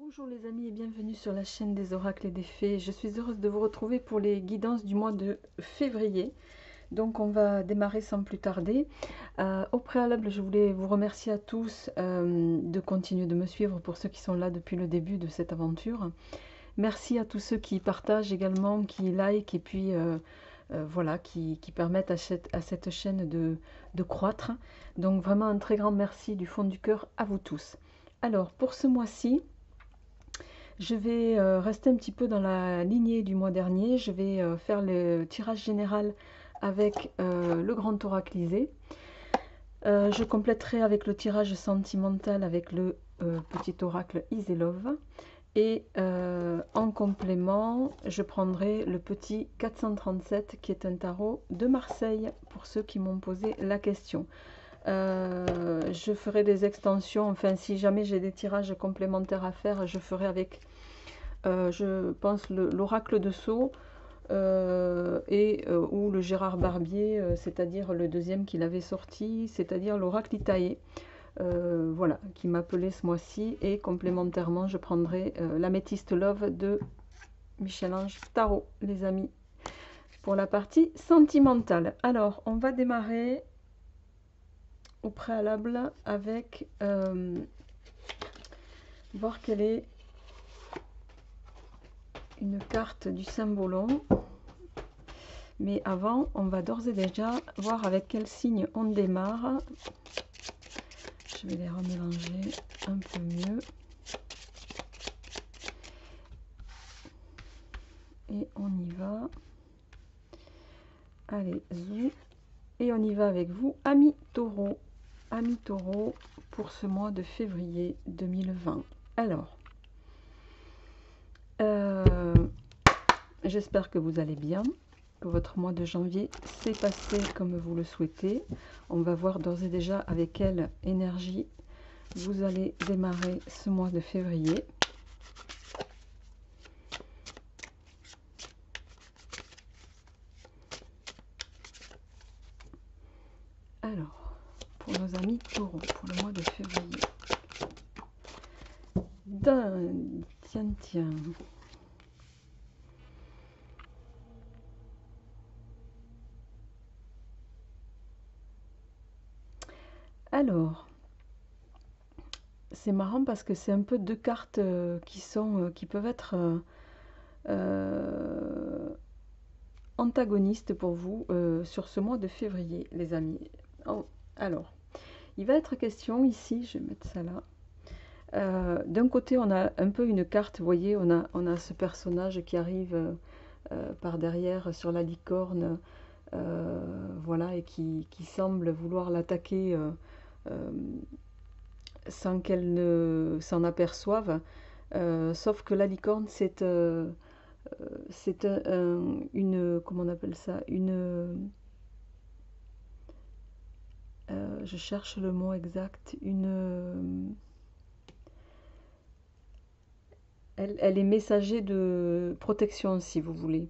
Bonjour les amis et bienvenue sur la chaîne des oracles et des fées. Je suis heureuse de vous retrouver pour les guidances du mois de février. Donc on va démarrer sans plus tarder. Au préalable, je voulais vous remercier à tous de continuer de me suivre pour ceux qui sont là depuis le début de cette aventure. Merci à tous ceux qui partagent également, qui like et puis voilà, qui permettent à cette chaîne de croître. Donc vraiment un très grand merci du fond du cœur à vous tous. Alors pour ce mois-ci, je vais rester un petit peu dans la lignée du mois dernier. Je vais faire le tirage général avec le grand oraclisé. Je compléterai avec le tirage sentimental avec le petit oracle Iselove. Et en complément, je prendrai le petit 437 qui est un tarot de Marseille pour ceux qui m'ont posé la question. Je ferai des extensions, enfin si jamais j'ai des tirages complémentaires à faire, je ferai avec, je pense, l'oracle de Sceaux ou le Gérard Barbier, c'est-à-dire le deuxième qu'il avait sorti, c'est-à-dire l'oracle Itaé. Voilà, qui m'appelait ce mois-ci, et complémentairement je prendrai l'améthyste Love de Michel-Ange Tarot, les amis, pour la partie sentimentale. Alors on va démarrer au préalable avec voir quelle est une carte du Symbolon. Mais avant, on va d'ores et déjà voir avec quel signe on démarre. Je vais les remélanger un peu mieux. Et on y va. Allez, zou. Et on y va avec vous, amis taureaux. Amis taureaux pour ce mois de février 2020. Alors, j'espère que vous allez bien, que votre mois de janvier s'est passé comme vous le souhaitez. On va voir d'ores et déjà avec quelle énergie vous allez démarrer ce mois de février. Alors, pour nos amis taureaux, pour le mois de février. Tiens. Alors, c'est marrant parce que c'est un peu deux cartes qui peuvent être antagonistes pour vous sur ce mois de février, les amis. Alors, il va être question ici, je vais mettre ça là. D'un côté, on a un peu une carte, vous voyez, on a ce personnage qui arrive par derrière sur la licorne, voilà, et qui semble vouloir l'attaquer sans qu'elle ne s'en aperçoive. Sauf que la licorne, c'est une, comment on appelle ça, je cherche le mot exact, elle est messager de protection, si vous voulez.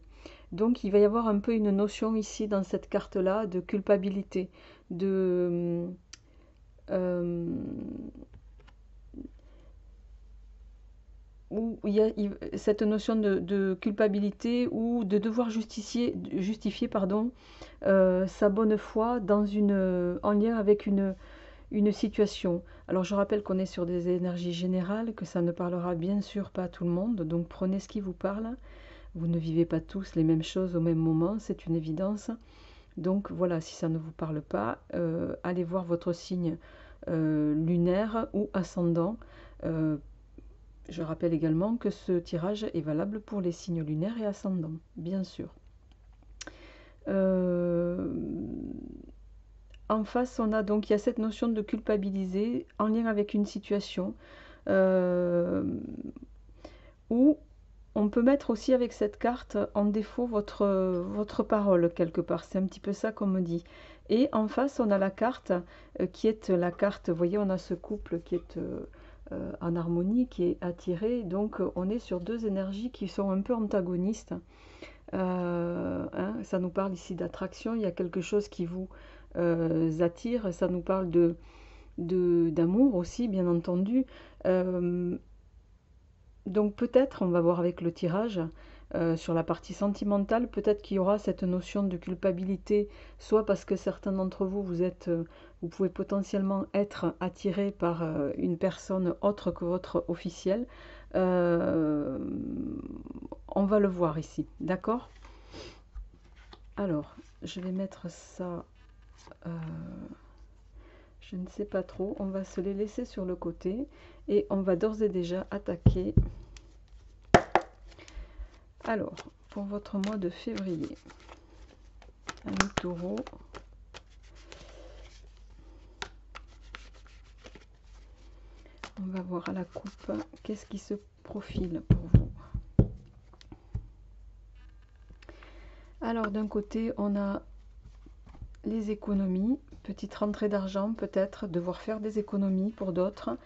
Donc il va y avoir un peu une notion ici dans cette carte-là de culpabilité, de où il y a cette notion de culpabilité ou de devoir justifier pardon, sa bonne foi en lien avec une situation. Alors je rappelle qu'on est sur des énergies générales, que ça ne parlera bien sûr pas à tout le monde, donc prenez ce qui vous parle. Vous ne vivez pas tous les mêmes choses au même moment, c'est une évidence. Donc voilà, si ça ne vous parle pas, allez voir votre signe lunaire ou ascendant. Je rappelle également que ce tirage est valable pour les signes lunaires et ascendants, bien sûr. En face, on a donc, il y a cette notion de culpabiliser en lien avec une situation où on peut mettre aussi avec cette carte en défaut votre parole quelque part. C'est un petit peu ça qu'on me dit. Et en face, on a la carte qui est la carte, vous voyez, on a ce couple qui est en harmonie, qui est attiré. Donc on est sur deux énergies qui sont un peu antagonistes. Ça nous parle ici d'attraction, il y a quelque chose qui vous attire, ça nous parle d'amour aussi, bien entendu. donc peut-être, on va voir avec le tirage, sur la partie sentimentale, peut-être qu'il y aura cette notion de culpabilité, soit parce que certains d'entre vous, vous pouvez potentiellement être attiré par une personne autre que votre officiel. Euh, on va le voir ici, d'accord? Alors, je vais mettre ça, euh, je ne sais pas trop, on va se les laisser sur le côté et on va d'ores et déjà attaquer. Alors, pour votre mois de février, ami taureau, on va voir à la coupe, qu'est-ce qui se profile pour vous. Alors, d'un côté, on a les économies, petite rentrée d'argent peut-être, devoir faire des économies pour d'autres.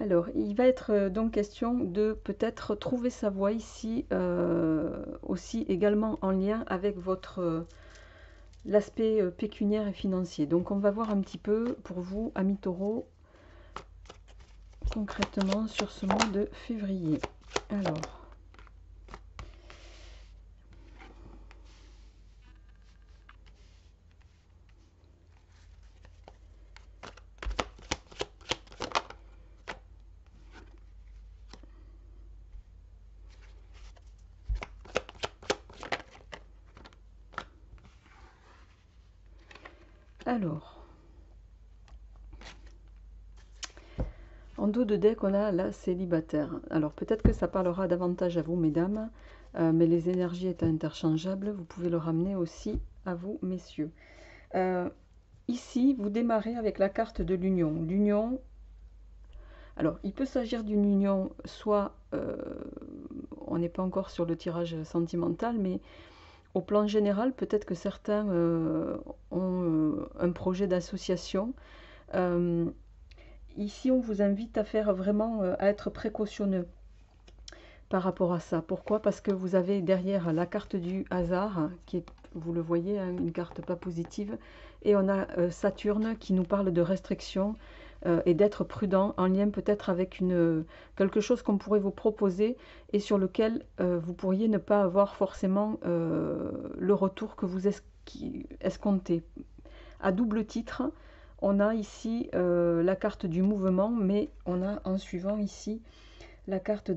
Alors, il va être donc question de peut-être trouver sa voie ici, aussi également en lien avec l'aspect pécuniaire et financier. Donc, on va voir un petit peu pour vous, amis taureaux, concrètement sur ce mois de février. Alors, en dos de deck, on a la célibataire. Alors, peut-être que ça parlera davantage à vous, mesdames, mais les énergies étant interchangeables, vous pouvez le ramener aussi à vous, messieurs. Ici, vous démarrez avec la carte de l'union. L'union, alors, il peut s'agir d'une union, soit, on n'est pas encore sur le tirage sentimental, mais au plan général, peut-être que certains ont un projet d'association. Ici, on vous invite à faire vraiment, à être précautionneux par rapport à ça. Pourquoi? Parce que vous avez derrière la carte du hasard, qui est, vous le voyez, hein, une carte pas positive, et on a Saturne qui nous parle de restriction et d'être prudent, en lien peut-être avec quelque chose qu'on pourrait vous proposer et sur lequel vous pourriez ne pas avoir forcément le retour que vous escomptez. À double titre, on a ici la carte du mouvement, mais on a en suivant ici la carte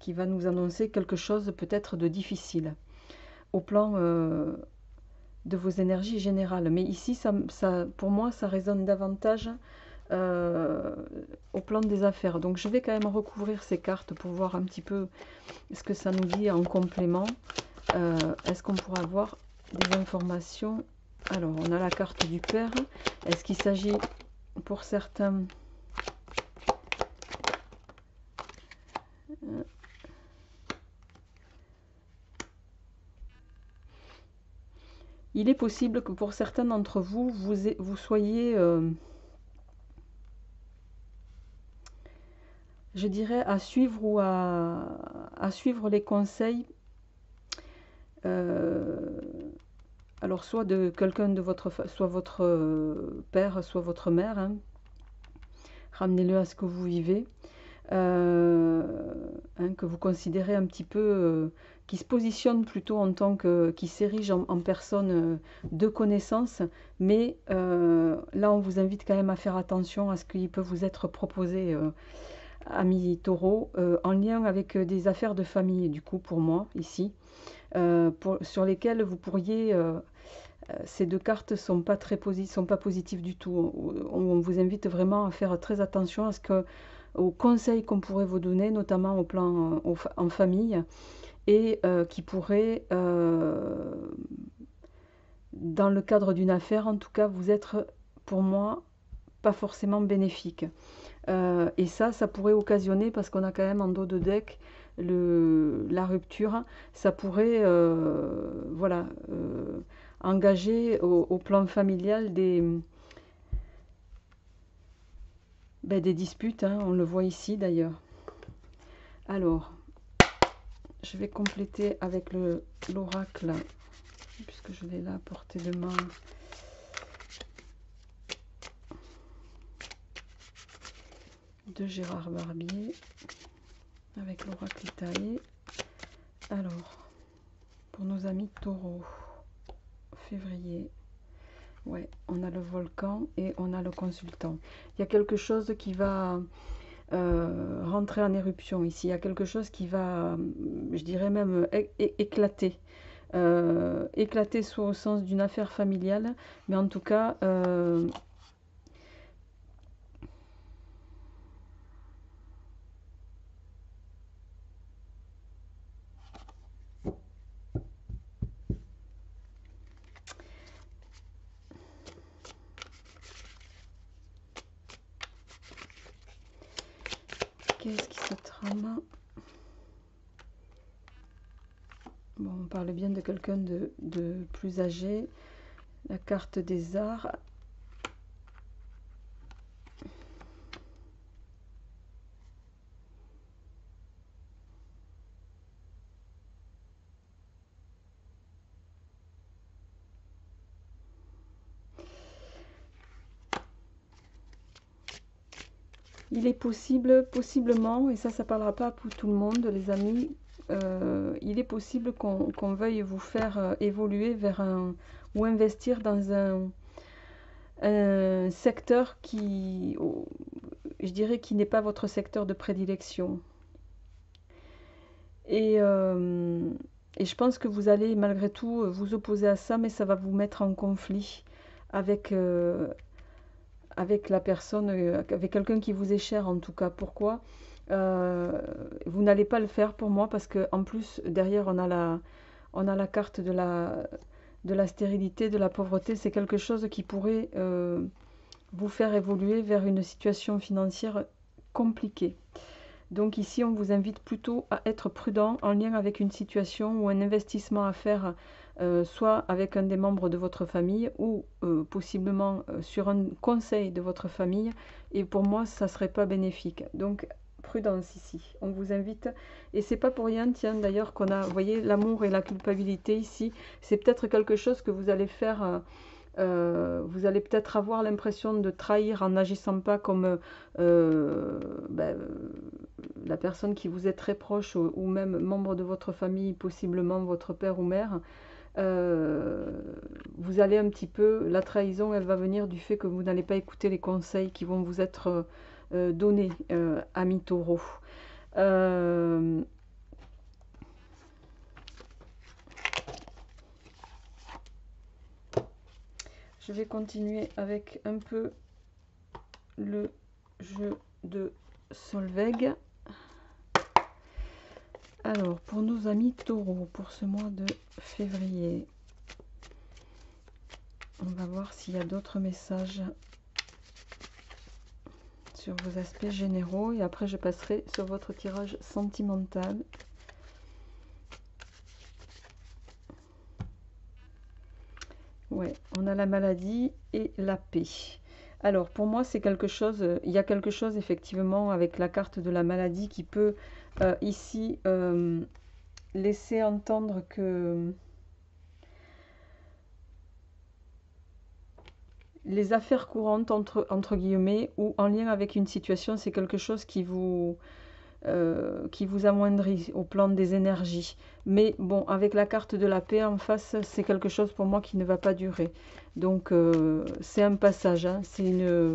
qui va nous annoncer quelque chose peut-être de difficile au plan de vos énergies générales. Mais ici, pour moi, ça résonne davantage au plan des affaires. Donc je vais quand même recouvrir ces cartes pour voir un petit peu ce que ça nous dit en complément. Est-ce qu'on pourra avoir des informations? Alors, on a la carte du père. Est-ce qu'il s'agit pour certains... Il est possible que pour certains d'entre vous, vous soyez, je dirais, à suivre ou à suivre les conseils, alors soit de quelqu'un de soit votre père, soit votre mère, hein. Ramenez-le à ce que vous vivez, hein, que vous considérez un petit peu, qui se positionne plutôt en tant que, qui s'érige en personne de connaissance, mais là on vous invite quand même à faire attention à ce qui peut vous être proposé, amis taureaux, en lien avec des affaires de famille, du coup pour moi ici, sur lesquelles vous pourriez... ces deux cartes sont pas sont pas positives du tout. On vous invite vraiment à faire très attention à aux conseils qu'on pourrait vous donner, notamment au plan en famille, et qui pourraient, dans le cadre d'une affaire, en tout cas, vous être, pour moi, pas forcément bénéfique. Et ça pourrait occasionner, parce qu'on a quand même en dos de deck la rupture, ça pourrait, voilà, engager au plan familial des disputes, hein, on le voit ici d'ailleurs. Alors, je vais compléter avec l'oracle, puisque je l'ai là à portée de main. de Gérard Barbier avec l'oracle Itaé. Alors, pour nos amis taureaux, février, ouais, on a le volcan et on a le consultant. Il y a quelque chose qui va rentrer en éruption ici. Il y a quelque chose qui va, je dirais même, éclater. Éclater soit au sens d'une affaire familiale, mais en tout cas... qu'est-ce qui se trame? Bon, on parle bien de quelqu'un de plus âgé. La carte des arts. Il est possible, possiblement, et ça parlera pas pour tout le monde, les amis, il est possible qu'on veuille vous faire évoluer vers un, ou investir dans un secteur qui, je dirais, qui n'est pas votre secteur de prédilection. Et je pense que vous allez malgré tout vous opposer à ça, mais ça va vous mettre en conflit avec, avec la personne, avec quelqu'un qui vous est cher en tout cas. Pourquoi? Vous n'allez pas le faire pour moi parce que en plus derrière on a la carte de la stérilité, de la pauvreté. C'est quelque chose qui pourrait vous faire évoluer vers une situation financière compliquée. Donc ici on vous invite plutôt à être prudent en lien avec une situation ou un investissement à faire soit avec un des membres de votre famille ou possiblement sur un conseil de votre famille, et pour moi ça ne serait pas bénéfique. Donc prudence ici, on vous invite, et c'est pas pour rien, tiens d'ailleurs qu'on a, vous voyez, l'amour et la culpabilité ici, c'est peut-être quelque chose que vous allez faire, vous allez peut-être avoir l'impression de trahir en n'agissant pas comme la personne qui vous est très proche ou même membre de votre famille, possiblement votre père ou mère. Vous allez un petit peu, la trahison elle va venir du fait que vous n'allez pas écouter les conseils qui vont vous être donnés, amis taureaux. Je vais continuer avec un peu le jeu de Solveig. Alors, pour nos amis taureaux, pour ce mois de février, on va voir s'il y a d'autres messages sur vos aspects généraux et après je passerai sur votre tirage sentimental. Ouais, on a la maladie et la paix. Alors pour moi c'est quelque chose, il y a quelque chose effectivement avec la carte de la maladie qui peut ici laisser entendre que les affaires courantes entre guillemets ou en lien avec une situation, c'est quelque chose qui vous amoindrit au plan des énergies. Mais bon, avec la carte de la paix en face, c'est quelque chose pour moi qui ne va pas durer. Donc c'est un passage, hein.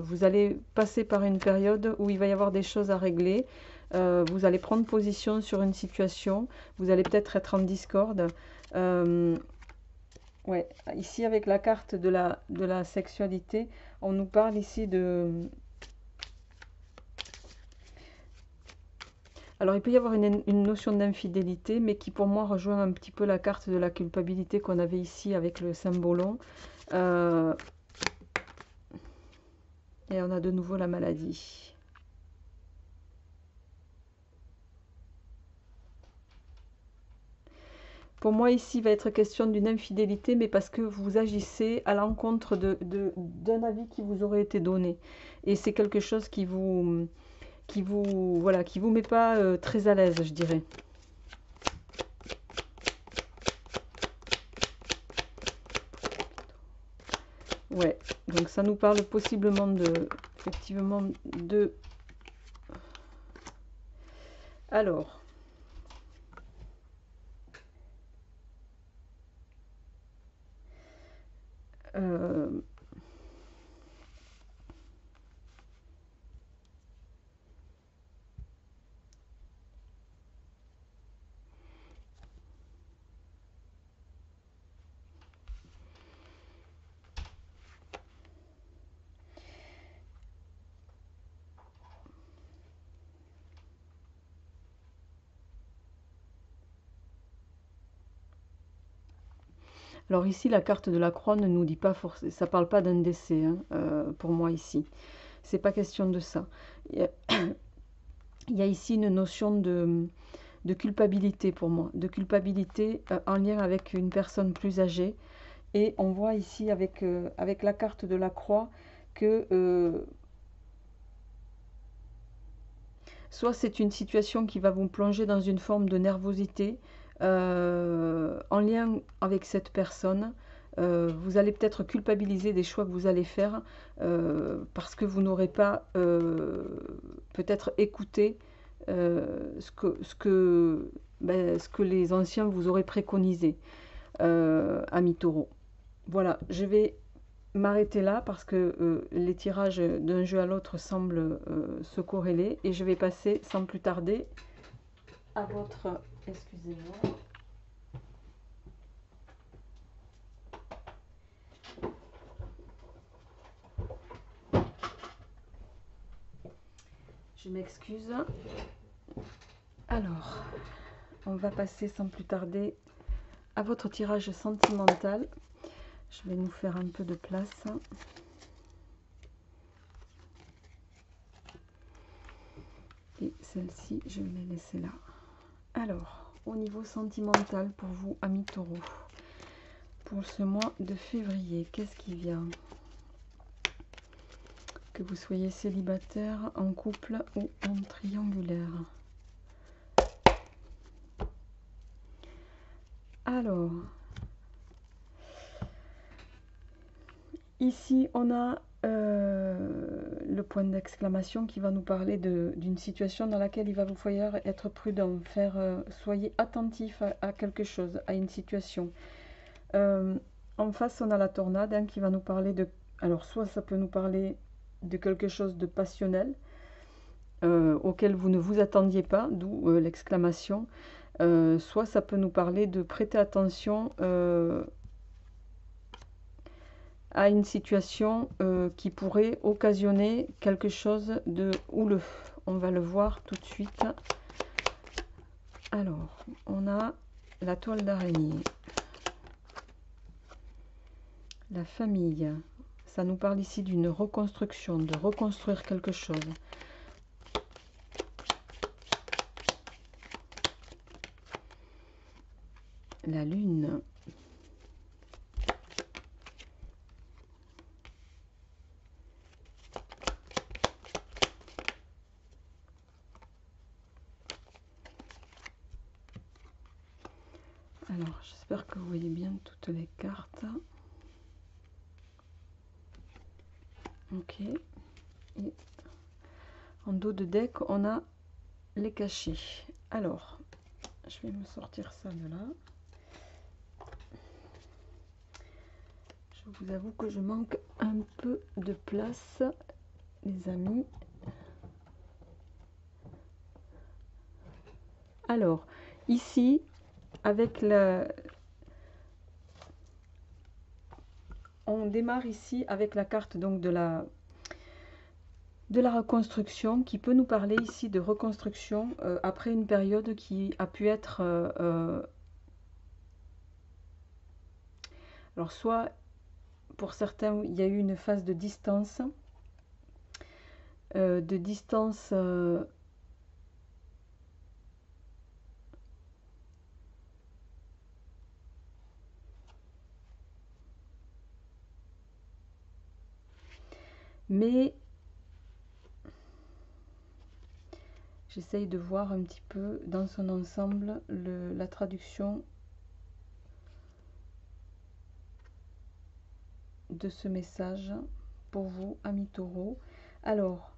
Vous allez passer par une période où il va y avoir des choses à régler. Vous allez prendre position sur une situation. Vous allez peut-être être en discorde. Ouais, ici avec la carte de la sexualité, on nous parle ici de... Alors, il peut y avoir une notion d'infidélité, mais qui pour moi rejoint un petit peu la carte de la culpabilité qu'on avait ici avec le symbolon. Et on a de nouveau la maladie. Pour moi, ici, il va être question d'une infidélité, mais parce que vous agissez à l'encontre d'un avis qui vous aurait été donné. Et c'est quelque chose qui vous met pas très à l'aise, je dirais. Ouais, donc ça nous parle possiblement effectivement de Alors, alors ici, la carte de la croix ne nous dit pas forcément, ça parle pas d'un décès, hein, pour moi ici. C'est pas question de ça. Il y a ici une notion de culpabilité pour moi, de culpabilité en lien avec une personne plus âgée. Et on voit ici avec, avec la carte de la croix que soit c'est une situation qui va vous plonger dans une forme de nervosité en lien avec cette personne. Vous allez peut-être culpabiliser des choix que vous allez faire parce que vous n'aurez pas peut-être écouté ce que les anciens vous auraient préconisé, amis taureaux. Voilà, je vais m'arrêter là parce que les tirages d'un jeu à l'autre semblent se corréler et je vais passer sans plus tarder à votre... Excusez-moi. Je m'excuse. Alors, on va passer sans plus tarder à votre tirage sentimental. Je vais nous faire un peu de place. Et celle-ci, je vais la laisser là. Alors, au niveau sentimental pour vous, amis taureaux, pour ce mois de février, qu'est-ce qui vient? Que vous soyez célibataire, en couple ou en triangulaire. Alors, ici on a le point d'exclamation qui va nous parler d'une situation dans laquelle il va vous falloir être prudent, soyez attentif à quelque chose, à une situation. En face on a la tornade qui va nous parler de... Alors soit ça peut nous parler de quelque chose de passionnel, auquel vous ne vous attendiez pas, d'où l'exclamation. Soit ça peut nous parler de prêter attention à une situation qui pourrait occasionner quelque chose de houleux. On va le voir tout de suite. Alors, on a la toile d'araignée, la famille. Ça nous parle ici d'une reconstruction, de reconstruire quelque chose. La lune. Alors, j'espère que vous voyez bien toutes les cartes. Ok. Et en dos de deck, on a les cachets. Alors, je vais me sortir ça de là. Je vous avoue que je manque un peu de place, les amis. Alors, ici, avec la... On démarre ici avec la carte donc de la reconstruction qui peut nous parler ici de reconstruction après une période qui a pu être... alors, soit pour certains, il y a eu une phase de distance, mais j'essaye de voir un petit peu dans son ensemble la traduction de ce message pour vous, amis taureaux. Alors,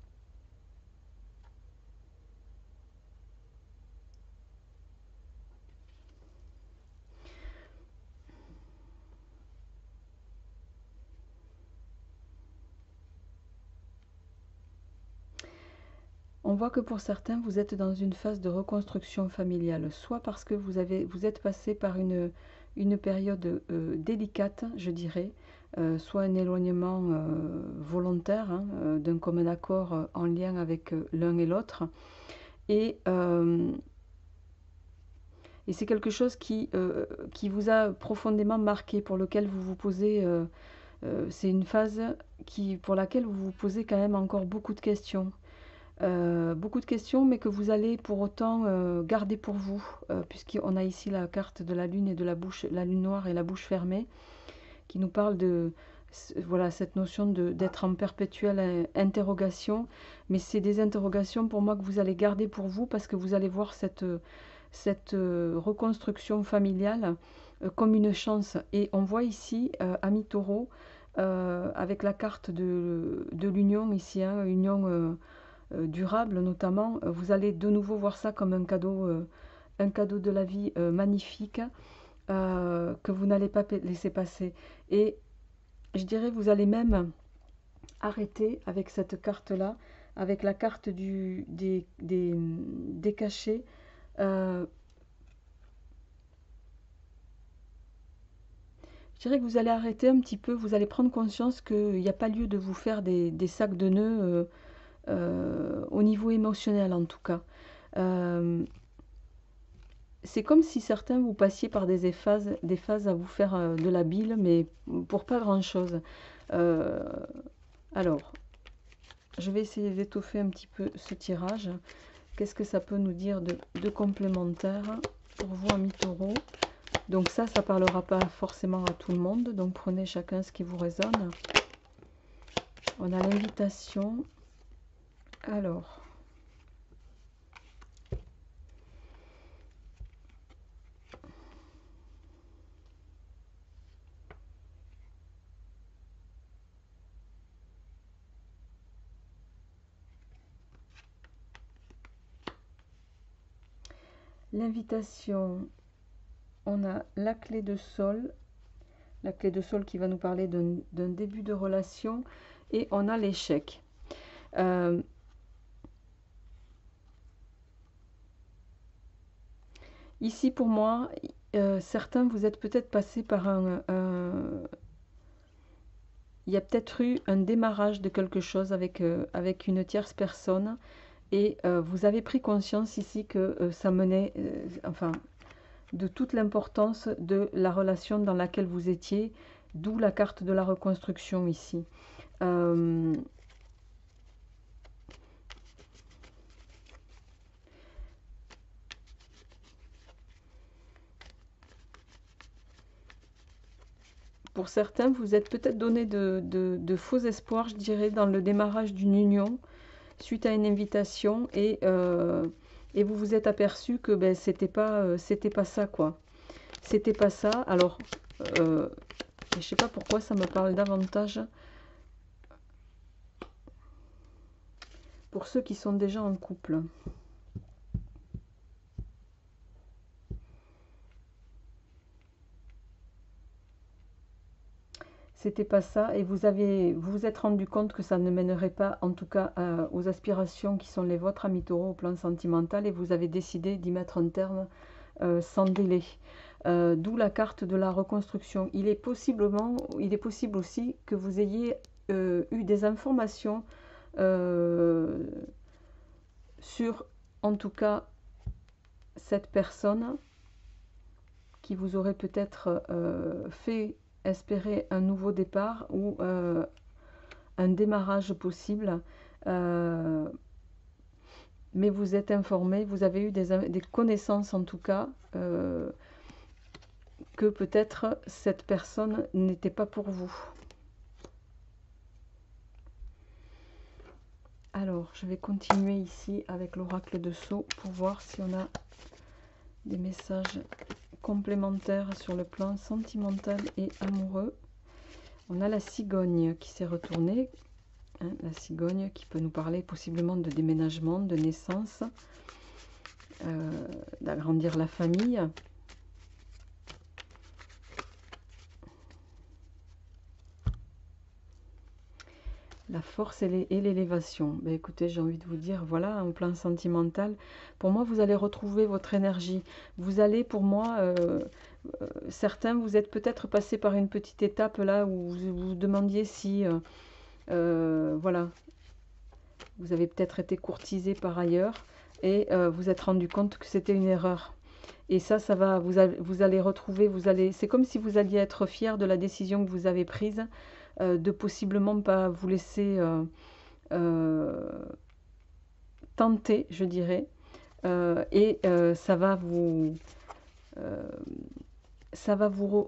voit que pour certains, vous êtes dans une phase de reconstruction familiale, soit parce que vous êtes passé par une période délicate, je dirais, soit un éloignement volontaire, hein, d'un commun accord en lien avec l'un et l'autre. Et c'est quelque chose qui vous a profondément marqué, pour lequel vous vous posez, c'est une phase pour laquelle vous vous posez quand même encore beaucoup de questions. Mais que vous allez pour autant garder pour vous, puisqu'on a ici la carte de la lune et de la bouche, la lune noire et la bouche fermée, qui nous parle de voilà, cette notion d'être en perpétuelle interrogation. Mais c'est des interrogations pour moi que vous allez garder pour vous, parce que vous allez voir cette reconstruction familiale comme une chance. Et on voit ici, ami Taureau, avec la carte de l'union ici, hein, union durable notamment, vous allez de nouveau voir ça comme un cadeau de la vie magnifique, que vous n'allez pas laisser passer. Et je dirais, vous allez même arrêter avec cette carte-là, avec la carte des cachets. Je dirais que vous allez arrêter un petit peu, vous allez prendre conscience qu'il n'y a pas lieu de vous faire des sacs de nœuds, au niveau émotionnel en tout cas. C'est comme si certains vous passiez par des phases à vous faire de la bile, mais pour pas grand chose. Alors, je vais essayer d'étoffer un petit peu ce tirage. Qu'est-ce que ça peut nous dire de complémentaire pour vous, amis Taureau? Donc ça parlera pas forcément à tout le monde, donc prenez chacun ce qui vous résonne. On a l'invitation. Alors, l'invitation, on a la clé de sol qui va nous parler d'un début de relation, et on a l'échec. Ici pour moi, certains, vous êtes peut-être passé par il y a peut-être eu un démarrage de quelque chose avec une tierce personne, et vous avez pris conscience ici que ça menait, enfin, de toute l'importance de la relation dans laquelle vous étiez, d'où la carte de la reconstruction ici. Pour certains, vous êtes peut-être donné de faux espoirs, je dirais, dans le démarrage d'une union, suite à une invitation, et vous vous êtes aperçu que ben, c'était pas ça, quoi. C'était pas ça. Alors, je sais pas pourquoi ça me parle davantage pour ceux qui sont déjà en couple. C'était pas ça, et vous vous êtes rendu compte que ça ne mènerait pas, en tout cas, aux aspirations qui sont les vôtres, amis Taureau, au plan sentimental, et vous avez décidé d'y mettre un terme sans délai. D'où la carte de la reconstruction. Il est possible aussi que vous ayez eu des informations sur, en tout cas, cette personne qui vous aurait peut-être fait espérer un nouveau départ, ou un démarrage possible, mais vous êtes informé, vous avez eu des connaissances en tout cas, que peut-être cette personne n'était pas pour vous. Alors, je vais continuer ici avec l'oracle de Sceaux pour voir si on a des messages complémentaires sur le plan sentimental et amoureux. On a la cigogne qui s'est retournée, hein, la cigogne qui peut nous parler possiblement de déménagement, de naissance, d'agrandir la famille. La force et l'élévation. Ben, écoutez, j'ai envie de vous dire, voilà, en plan sentimental, pour moi, vous allez retrouver votre énergie. Vous allez, pour moi, certains, vous êtes peut-être passé par une petite étape là où vous vous demandiez si, voilà, vous avez peut-être été courtisé par ailleurs et vous êtes rendu compte que c'était une erreur. Et ça va, vous allez retrouver, c'est comme si vous alliez être fier de la décision que vous avez prise, de possiblement pas vous laisser euh, tenter, je dirais, et euh, ça va vous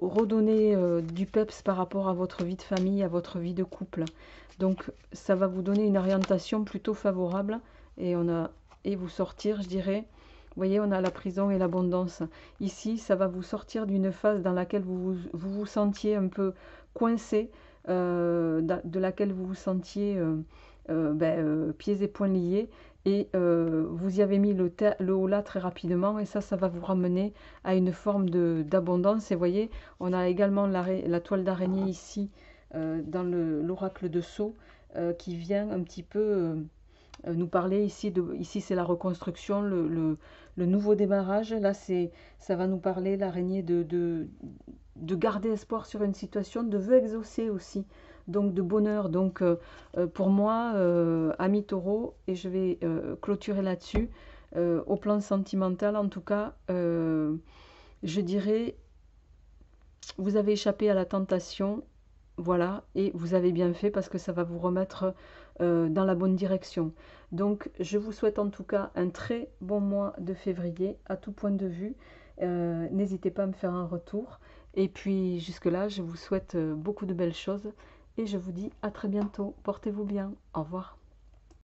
redonner du peps par rapport à votre vie de famille, à votre vie de couple. Donc ça va vous donner une orientation plutôt favorable et vous sortir, je dirais. Vous voyez, on a la prison et l'abondance. Ici, ça va vous sortir d'une phase dans laquelle vous sentiez un peu coincé, de laquelle vous vous sentiez pieds et poings liés. Et vous y avez mis le haut là très rapidement. Et ça va vous ramener à une forme d'abondance. Et vous voyez, on a également la toile d'araignée ici, dans l'oracle de Sceaux, qui vient un petit peu nous parler ici c'est la reconstruction, le nouveau démarrage. Là, ça va nous parler, l'araignée, de garder espoir sur une situation, de vœux exaucés aussi, donc de bonheur. Donc pour moi, ami taureau, et je vais clôturer là-dessus, au plan sentimental en tout cas, je dirais, vous avez échappé à la tentation, voilà, et vous avez bien fait parce que ça va vous remettre dans la bonne direction. Donc je vous souhaite en tout cas un très bon mois de février à tout point de vue. N'hésitez pas à me faire un retour. Et puis jusque-là, je vous souhaite beaucoup de belles choses et je vous dis à très bientôt. Portez-vous bien. Au revoir.